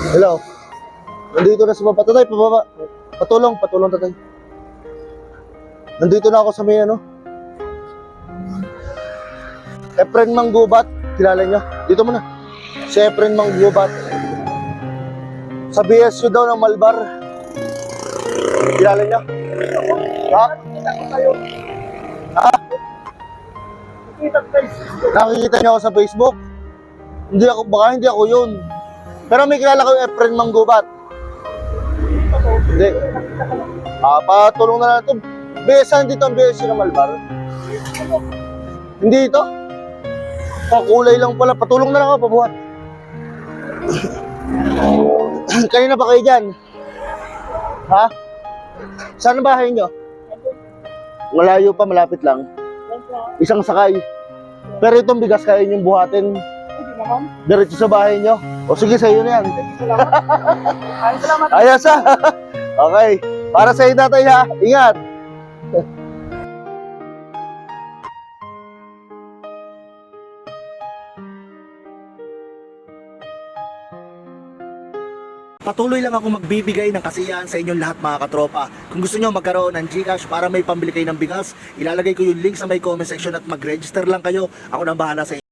Hello. Nandito na sa baba. Tatay, pababa. Patulong tatay. Nandito na ako sa may ano. Efren Manggubat. Kilala niyo? Dito muna. Si Efren Manggubat. Sa BSU daw ng Malbar. Kilala niyo? Ha? Ha? Nakikita niyo ako sa Facebook? Hindi ako, baka hindi ako yun. Pero may kilala ko yung Efren Manggubat. Hindi. Patulong na natin. Besan dito ang BSU ng Malbar. Hindi ito. Kulay lang pala. Patulong na lang ako, pabuhat. Kanina pa kayo dyan? Ha? Saan ang bahay nyo? Malayo pa, malapit lang. Isang sakay. Pero itong bigas kaya nyo buhatin. Diretso sa bahay nyo. O sige, sa'yo na yan. Ayos ha. Okay. Para sa'yo tatay ha. Ingat. Patuloy lang ako magbibigay ng kasiyahan sa inyong lahat mga katropa. Kung gusto nyo magkaroon ng GCash para may pambili kayo ng bigas, ilalagay ko yung link sa may comment section at mag-register lang kayo. Ako nang bahala sa inyo.